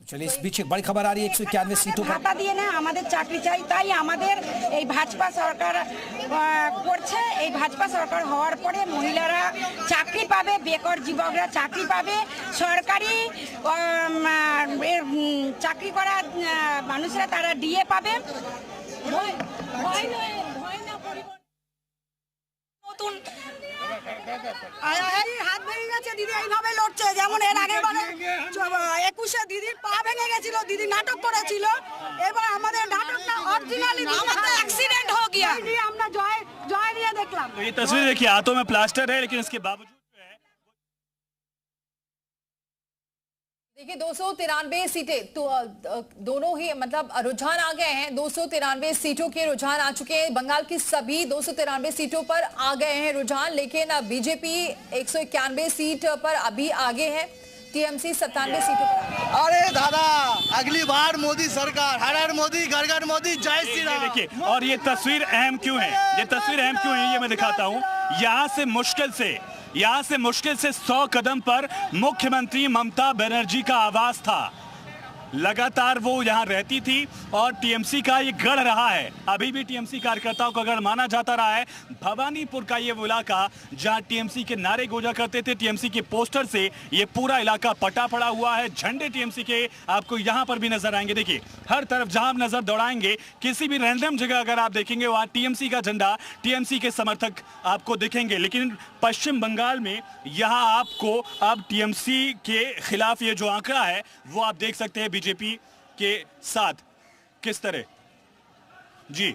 चलिए, इस बीच एक बड़ी खबर आ रही है 191 सीटों पर ভাতা দিয়ে না আমাদের চাকরি চাই, তাই আমাদের এই ভাজপা সরকার করছে। এই ভাজপা সরকার হওয়ার পরে মহিলারা চাকরি পাবে, বেকার যুবকরা চাকরি পাবে, সরকারি চাকরি করা মানুষরা তারা ডিএ পাবে। নতুন হাত ভেঙে গেছে, দিদি এইভাবে লড়ছে। যেমন এর আগে 21-এ দিদির পা ভেঙে গেছিল, দিদি নাটক করেছিল। এবার আমাদের নাটকটা অরিজিনালি एक्सीडेंट हो गया, আমরা জয় জয় নিয়ে দেখলাম। तो ये तस्वीर देखिए, हाथों में प्लास्टर है लेकिन इसके बावजूद देखिए 293 सीटें तो दोनों ही मतलब रुझान आ गए हैं। 293 सीटों के रुझान आ चुके हैं। बंगाल की सभी 293 सीटों पर आ गए हैं रुझान, लेकिन बीजेपी 191 सीट पर अभी आगे है। टीएमसी 97 सीटों पर। अरे दादा, अगली बार मोदी सरकार, हर हर मोदी, घर घर मोदी, जय श्री राम। देखिए, और ये तस्वीर अहम क्यों है, ये तस्वीर अहम क्यों है, ये मैं दिखाता हूँ। यहाँ से मुश्किल से 100 कदम पर मुख्यमंत्री ममता बनर्जी का आवास था। लगातार वो यहाँ रहती थी और टीएमसी का ये गढ़ रहा है। अभी भी टीएमसी कार्यकर्ताओं का गढ़ माना जाता रहा है। भवानीपुर का ये वो इलाका जहाँ टीएमसी के नारे गूंजा करते थे, टीएमसी के पोस्टर से ये पूरा इलाका पटा पड़ा हुआ है। झंडे टीएमसी के आपको यहाँ पर भी नजर आएंगे। देखिए, हर तरफ जहाँ आप नजर दौड़ाएंगे, किसी भी रैंडम जगह अगर आप देखेंगे वहाँ टीएमसी का झंडा, टीएमसी के समर्थक आपको दिखेंगे। लेकिन पश्चिम बंगाल में यहाँ आपको अब टीएमसी के खिलाफ ये जो आंकड़ा है वो आप देख सकते हैं बीजेपी के साथ किस तरह। जी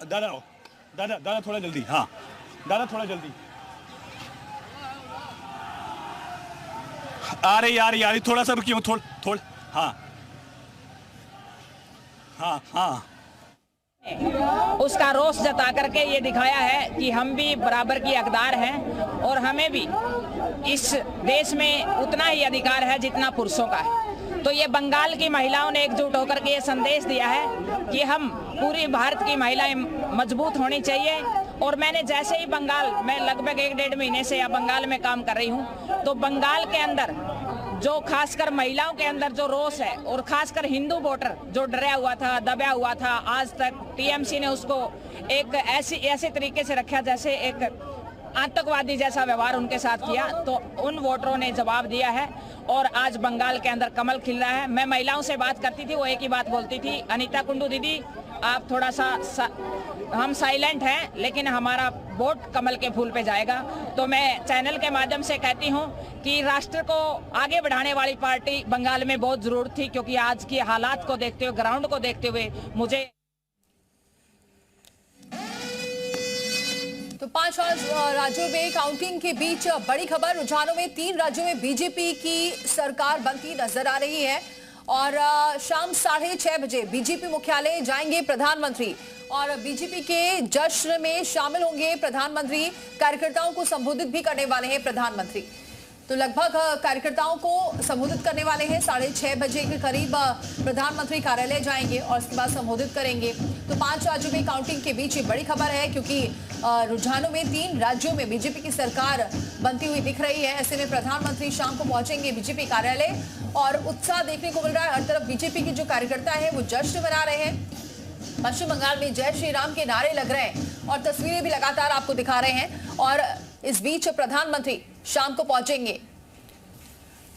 दादा, दादा थोड़ा जल्दी, हाँ दादा थोड़ा जल्दी। आ रही थोड़ा सा क्यों, थोड़ा हाँ हाँ हाँ। उसका रोष जता करके ये दिखाया है कि हम भी बराबर की हकदार हैं और हमें भी इस देश में उतना ही अधिकार है जितना पुरुषों का है। तो ये बंगाल की महिलाओं ने एकजुट होकर के ये संदेश दिया है कि हम पूरी भारत की महिलाएं मजबूत होनी चाहिए। और मैंने जैसे ही बंगाल, मैं लगभग 1-1.5 महीने से या बंगाल में काम कर रही हूँ, तो बंगाल के अंदर जो खासकर महिलाओं के अंदर जो रोष है और खासकर हिंदू वोटर जो डरा हुआ था, दबा हुआ था, आज तक टीएमसी ने उसको एक ऐसे तरीके से रखा जैसे एक आतंकवादी जैसा व्यवहार उनके साथ किया। तो उन वोटरों ने जवाब दिया है और आज बंगाल के अंदर कमल खिल रहा है। मैं महिलाओं से बात करती थी, वो एक ही बात बोलती थी, अनीता कुंडू दीदी आप थोड़ा सा हम साइलेंट हैं लेकिन हमारा वोट कमल के फूल पे जाएगा। तो मैं चैनल के माध्यम से कहती हूं कि राष्ट्र को आगे बढ़ाने वाली पार्टी बंगाल में बहुत जरूरत थी, क्योंकि आज की हालात को देखते हुए, ग्राउंड को देखते हुए मुझे तो 5 राज्यों में काउंटिंग के बीच बड़ी खबर। रुझानों में 3 राज्यों में बीजेपी की सरकार बनती नजर आ रही है और शाम 6:30 बजे बीजेपी मुख्यालय जाएंगे प्रधानमंत्री और बीजेपी के जश्न में शामिल होंगे प्रधानमंत्री। कार्यकर्ताओं को संबोधित भी करने वाले हैं प्रधानमंत्री। तो लगभग कार्यकर्ताओं को संबोधित करने वाले हैं। 6:30 बजे के करीब प्रधानमंत्री कार्यालय जाएंगे और उसके बाद संबोधित करेंगे। तो 5 राज्यों में काउंटिंग के बीच ये बड़ी खबर है, क्योंकि रुझानों में 3 राज्यों में बीजेपी की सरकार बनती हुई दिख रही है। ऐसे में प्रधानमंत्री शाम को पहुंचेंगे बीजेपी कार्यालय और उत्साह देखने को मिल रहा है। हर तरफ बीजेपी के जो कार्यकर्ता है वो जश्न मना रहे हैं। पश्चिम बंगाल में जय श्री राम के नारे लग रहे हैं और तस्वीरें भी लगातार आपको दिखा रहे हैं। और इस बीच प्रधानमंत्री शाम को पहुंचेंगे।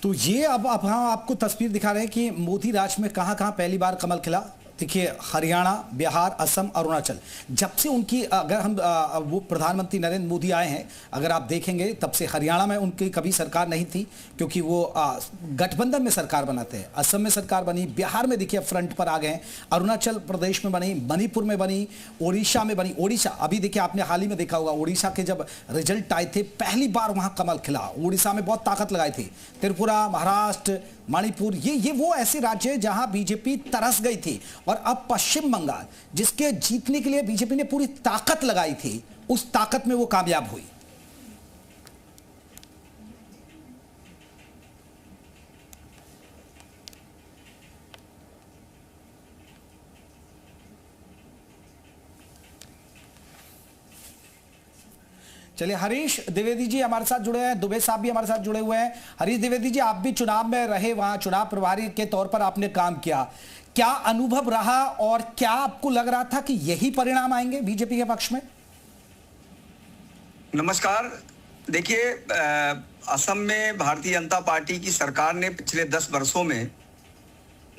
तो ये अब हाँ आपको तस्वीर दिखा रहे हैं कि मोदी राज में कहां पहली बार कमल खिला। देखिए, हरियाणा, बिहार, असम, अरुणाचल, जब से उनकी अगर हम वो प्रधानमंत्री नरेंद्र मोदी आए हैं, अगर आप देखेंगे तब से हरियाणा में उनकी कभी सरकार नहीं थी, क्योंकि वो गठबंधन में सरकार बनाते हैं। असम में सरकार बनी, बिहार में देखिए फ्रंट पर आ गए हैं, अरुणाचल प्रदेश में बनी, मणिपुर में बनी, ओडिशा में बनी। ओडिशा अभी देखिए, आपने हाल ही में देखा होगा, ओडिशा के जब रिजल्ट आए थे पहली बार वहां कमल खिला। ओडिशा में बहुत ताकत लगाई थी। त्रिपुरा, महाराष्ट्र, मणिपुर, ये वो ऐसे राज्य हैं जहां बीजेपी तरस गई थी। और अब पश्चिम बंगाल, जिसके जीतने के लिए बीजेपी ने पूरी ताकत लगाई थी, उस ताकत में वो कामयाब हुई। चलिए, हरीश द्विवेदी जी हमारे साथ जुड़े हैं, दुबे साहब भी हमारे साथ जुड़े हुए हैं। हरीश द्विवेदी जी, आप भी चुनाव में रहे, वहां चुनाव प्रभारी के तौर पर आपने काम किया, क्या अनुभव रहा और क्या आपको लग रहा था कि यही परिणाम आएंगे बीजेपी के पक्ष में? नमस्कार। देखिए, असम में भारतीय जनता पार्टी की सरकार ने पिछले 10 वर्षों में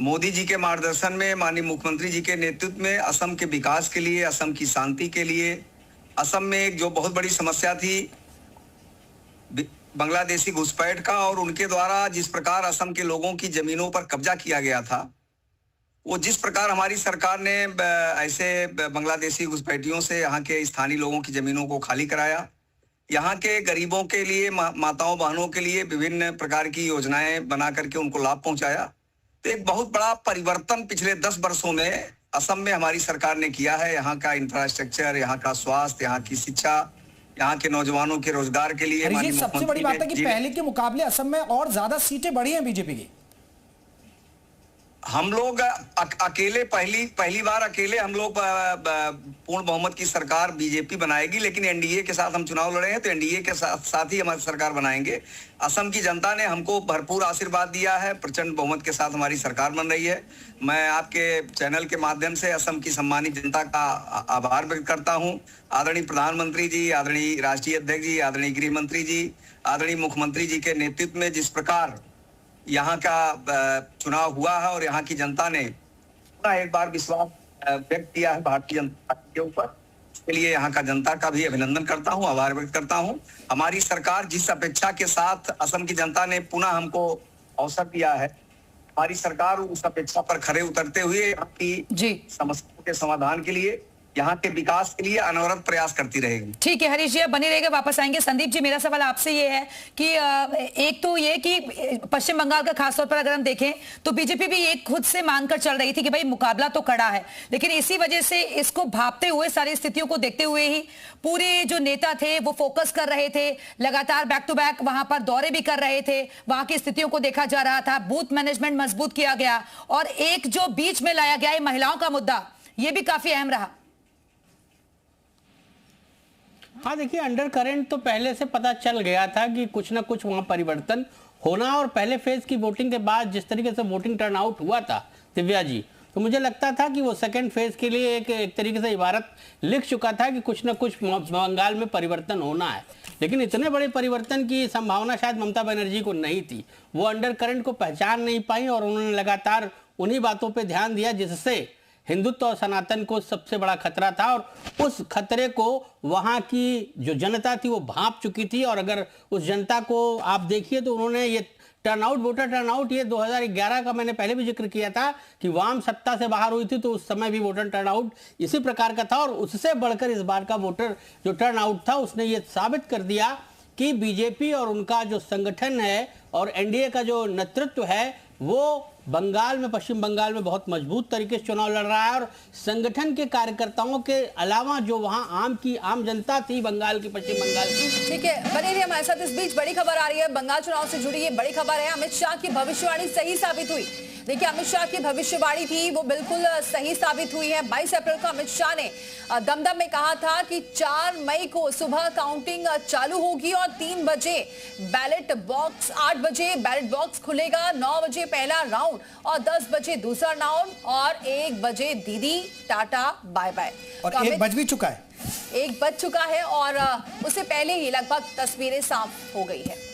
मोदी जी के मार्गदर्शन में, माननीय मुख्यमंत्री जी के नेतृत्व में असम के विकास के लिए, असम की शांति के लिए, असम में एक जो बहुत बड़ी समस्या थी बांग्लादेशी घुसपैठ का और उनके द्वारा जिस प्रकार असम के लोगों की जमीनों पर कब्जा किया गया था, वो जिस प्रकार हमारी सरकार ने ऐसे बांग्लादेशी घुसपैठियों से यहाँ के स्थानीय लोगों की जमीनों को खाली कराया, यहाँ के गरीबों के लिए, माताओं बहनों के लिए विभिन्न प्रकार की योजनाएं बना करके उनको लाभ पहुंचाया, तो एक बहुत बड़ा परिवर्तन पिछले 10 वर्षों में असम में हमारी सरकार ने किया है। यहाँ का इंफ्रास्ट्रक्चर, यहाँ का स्वास्थ्य, यहाँ की शिक्षा, यहाँ के नौजवानों के रोजगार के लिए। सबसे बड़ी बात है कि पहले के मुकाबले असम में और ज्यादा सीटें बढ़ी हैं बीजेपी की। हम लोग अकेले पहली बार अकेले हम लोग पूर्ण बहुमत की सरकार बीजेपी बनाएगी, लेकिन एनडीए के साथ हम चुनाव लड़े हैं तो एनडीए के साथ ही हमारी सरकार बनाएंगे। असम की जनता ने हमको भरपूर आशीर्वाद दिया है, प्रचंड बहुमत के साथ हमारी सरकार बन रही है। मैं आपके चैनल के माध्यम से असम की सम्मानित जनता का आभार व्यक्त करता हूं। आदरणीय प्रधानमंत्री जी, आदरणीय राष्ट्रीय अध्यक्ष जी, आदरणीय गृह मंत्री जी, आदरणीय मुख्यमंत्री जी के नेतृत्व में जिस प्रकार यहाँ का चुनाव हुआ है और यहाँ की जनता ने एक बार विश्वास व्यक्त किया है भारतीय जनता पार्टी के ऊपर, इसके लिए यहाँ का जनता का भी अभिनंदन करता हूँ, आभार व्यक्त करता हूँ। हमारी सरकार जिस अपेक्षा के साथ असम की जनता ने पुनः हमको अवसर दिया है, हमारी सरकार उस अपेक्षा पर खरे उतरते हुए यहाँ की समस्याओं के समाधान के लिए, यहाँ के विकास के लिए अनवरत प्रयास करती रहेगी। ठीक है हरीश जी, बने रहेगा, वापस आएंगे। संदीप जी, मेरा सवाल आपसे ये है कि एक तो ये कि पश्चिम बंगाल का खासतौर पर अगर हम देखें तो बीजेपी भी एक खुद से मानकर चल रही थी कि भाई मुकाबला तो कड़ा है, लेकिन इसी वजह से इसको भांपते हुए, सारी स्थितियों को देखते हुए ही पूरे जो नेता थे वो फोकस कर रहे थे, लगातार बैक टू बैक वहां पर दौरे भी कर रहे थे, वहां की स्थितियों को देखा जा रहा था, बूथ मैनेजमेंट मजबूत किया गया और एक जो बीच में लाया गया है महिलाओं का मुद्दा, ये भी काफी अहम रहा। हाँ देखिए, अंडर करंट तो पहले से पता चल गया था कि कुछ ना कुछ वहां परिवर्तन होना, और पहले फेज की वोटिंग के बाद जिस तरीके से वोटिंग टर्नआउट हुआ था दिव्या जी, तो मुझे लगता था कि वो सेकंड फेज के लिए एक तरीके से इबारत लिख चुका था कि कुछ ना कुछ बंगाल में परिवर्तन होना है। लेकिन इतने बड़े परिवर्तन की संभावना शायद ममता बनर्जी को नहीं थी। वो अंडर करंट को पहचान नहीं पाई और उन्होंने लगातार उन्हीं बातों पर ध्यान दिया जिससे हिंदुत्व और सनातन को सबसे बड़ा खतरा था, और उस खतरे को वहां की जो जनता थी वो भांप चुकी थी। और अगर उस जनता को आप देखिए तो उन्होंने ये टर्नआउट, वोटर टर्नआउट, ये 2011 का मैंने पहले भी जिक्र किया था कि वाम सत्ता से बाहर हुई थी तो उस समय भी वोटर टर्नआउट इसी प्रकार का था, और उससे बढ़कर इस बार का वोटर जो टर्नआउट था उसने ये साबित कर दिया कि बीजेपी और उनका जो संगठन है और एनडीए का जो नेतृत्व है वो बंगाल में, पश्चिम बंगाल में बहुत मजबूत तरीके से चुनाव लड़ रहा है। और संगठन के कार्यकर्ताओं के अलावा जो वहां आम जनता थी बंगाल की, पश्चिम बंगाल की। ठीक है, बने रहिए हमारे साथ। इस बीच बड़ी खबर आ रही है, बंगाल चुनाव से जुड़ी ये बड़ी खबर है। अमित शाह की भविष्यवाणी सही साबित हुई। देखिए, अमित शाह की भविष्यवाणी थी वो बिल्कुल सही साबित हुई है। 22 अप्रैल को अमित शाह ने दमदम में कहा था कि 4 मई को सुबह काउंटिंग चालू होगी और 3 बजे बैलेट बॉक्स, 8 बजे बैलेट बॉक्स खुलेगा, 9 बजे पहला राउंड और 10 बजे दूसरा राउंड और 1 बजे दीदी टाटा बाय बाय। और तो 1 बज भी चुका है, 1 बज चुका है और उससे पहले ही लगभग तस्वीरें साफ हो गई है।